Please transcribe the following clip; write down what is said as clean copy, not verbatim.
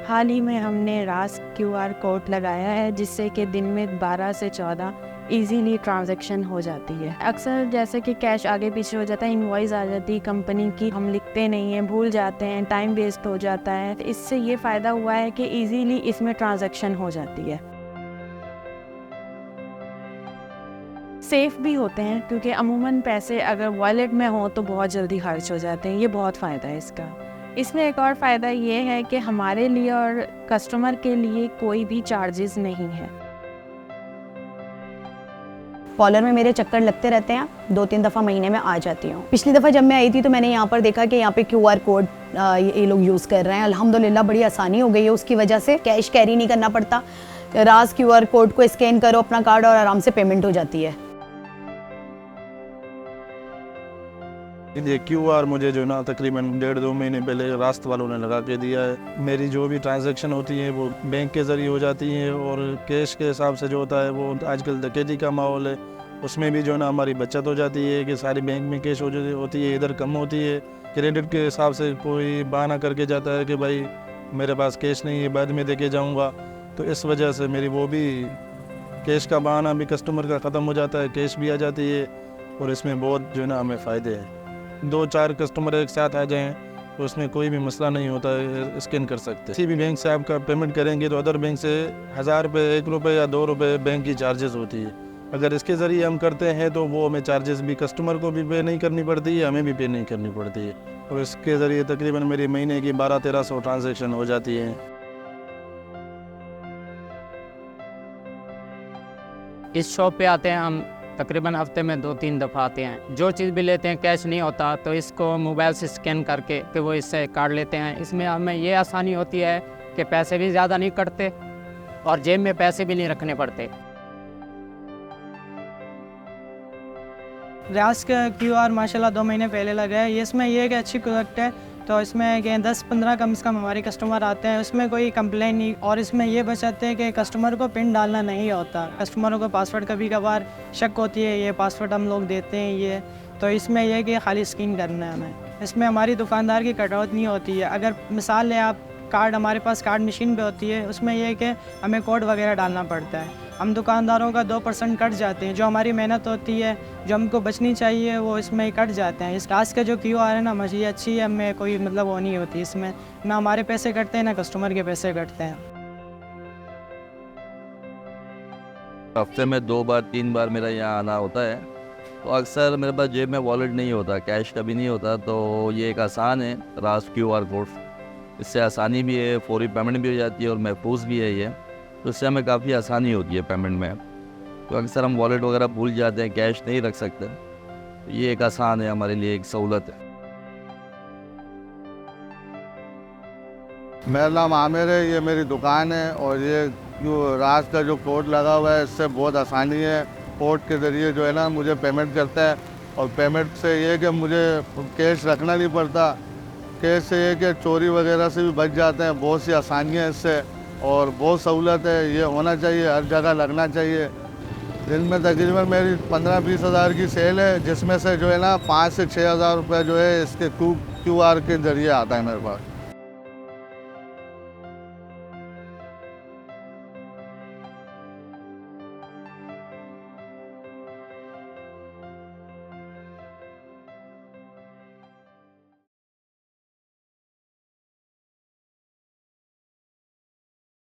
हाल ही में हमने रास क्यूआर कोड लगाया है जिससे कि दिन में 12 से 14 इजीली ट्रांजैक्शन हो जाती है। अक्सर जैसे कि कैश आगे पीछे हो जाता है, इनवॉइस आ जाती है कंपनी की, हम लिखते नहीं हैं, भूल जाते हैं, टाइम वेस्ट हो जाता है। तो इससे ये फ़ायदा हुआ है कि इजीली इसमें ट्रांजैक्शन हो जाती है। सेफ़ भी होते हैं क्योंकि अमूमन पैसे अगर वॉलेट में हो तो बहुत जल्दी खर्च हो जाते हैं। ये बहुत फ़ायदा है इसका। इसमें एक और फ़ायदा ये है कि हमारे लिए और कस्टमर के लिए कोई भी चार्जेस नहीं है। पॉलर में मेरे चक्कर लगते रहते हैं, 2-3 दफ़ा महीने में आ जाती हूँ। पिछली दफ़ा जब मैं आई थी तो मैंने यहाँ पर देखा कि यहाँ पे क्यूआर कोड ये लोग यूज़ कर रहे हैं। अल्हम्दुलिल्लाह बड़ी आसानी हो गई है उसकी वजह से, कैश कैरी नहीं करना पड़ता। राज क्यूआर कोड को स्कैन करो अपना कार्ड और आराम से पेमेंट हो जाती है। ये क्यूआर मुझे जो ना तकरीबन 1.5-2 महीने पहले रास्त वालों ने लगा के दिया है। मेरी जो भी ट्रांजैक्शन होती है वो बैंक के ज़रिए हो जाती है और कैश के हिसाब से जो होता है वो आजकल डकैती का माहौल है, उसमें भी जो ना हमारी बचत हो जाती है कि सारी बैंक में कैश होती है, इधर कम होती है। क्रेडिट के हिसाब से कोई बहाना करके जाता है कि भाई मेरे पास कैश नहीं है, बाद में दे के जाऊँगा, तो इस वजह से मेरी वो भी कैश का बहाना भी कस्टमर का ख़त्म हो जाता है, कैश भी आ जाती है और इसमें बहुत जो ना हमें फ़ायदे हैं। 2-4 कस्टमर एक साथ आ जाएं तो उसमें कोई भी मसला नहीं होता है, स्कैन कर सकते। किसी भी बैंक से आपका पेमेंट करेंगे तो अदर बैंक से 1000 रुपये, 1 रुपये या 2 रुपये बैंक की चार्जेस होती है। अगर इसके ज़रिए हम करते हैं तो वो हमें चार्जेस भी कस्टमर को भी पे नहीं करनी पड़ती है, हमें भी पे नहीं करनी पड़ती है और इसके ज़रिए तकरीबन मेरी महीने की 1200-1300 ट्रांजेक्शन हो जाती है। इस शॉप पे आते हैं हम तकरीबन हफ्ते में 2-3 दफ़ा आते हैं। जो चीज़ भी लेते हैं कैश नहीं होता तो इसको मोबाइल से स्कैन करके फिर वो इससे काट लेते हैं। इसमें हमें ये आसानी होती है कि पैसे भी ज़्यादा नहीं कटते और जेब में पैसे भी नहीं रखने पड़ते। रास का क्यूआर माशाल्लाह 2 महीने पहले लगा है। इसमें यह है कि अच्छी प्रोडक्ट है, तो इसमें कि 10-15 कम से कम हमारे कस्टमर आते हैं, उसमें कोई कंप्लेन नहीं। और इसमें ये बचाते हैं कि कस्टमर को पिन डालना नहीं होता। कस्टमरों को पासवर्ड कभी कभार शक होती है, ये पासवर्ड हम लोग देते हैं ये, तो इसमें यह है कि खाली स्कैन करना है हमें। इसमें हमारी दुकानदार की कटौती नहीं होती है। अगर मिसाल है आप कार्ड, हमारे पास कार्ड मशीन पे होती है, उसमें यह है कि हमें कोड वगैरह डालना पड़ता है। हम दुकानदारों का 2% कट जाते हैं, जो हमारी मेहनत होती है जो हमको बचनी चाहिए वो इसमें ही कट जाते हैं। इस रास का जो क्यूआर है ना मुझे अच्छी है, हमें कोई मतलब वो नहीं होती इसमें, ना हमारे पैसे कटते हैं ना कस्टमर के पैसे कटते हैं। हफ्ते में 2 बार 3 बार मेरा यहाँ आना होता है, तो अक्सर मेरे पास जेब में वॉलेट नहीं होता, कैश कभी नहीं होता, तो ये एक आसान है रास क्यूआर कोड। इससे आसानी भी है, फौरी पेमेंट भी हो जाती है और महफूज भी है ये, तो इससे हमें काफ़ी आसानी होती है पेमेंट में। तो अक्सर हम वॉलेट वगैरह भूल जाते हैं, कैश नहीं रख सकते, तो ये एक आसान है, हमारे लिए एक सहूलत है। मेरा नाम आमिर है, ये मेरी दुकान है और ये जो राज का जो कोड लगा हुआ है इससे बहुत आसानी है। कोड के ज़रिए जो है ना मुझे पेमेंट करता है और पेमेंट से ये कि मुझे कैश रखना नहीं पड़ता। कैश से ये कि चोरी वगैरह से भी बच जाते हैं, बहुत सी आसानियाँ हैं इससे और बहुत सहूलत है। ये होना चाहिए, हर जगह लगना चाहिए। दिन में तकरीबन मेरी 15-20 हज़ार की सेल है, जिसमें से जो है ना 5 से 6 हज़ार रुपये जो है इसके क्यूआर के ज़रिए आता है मेरे पास।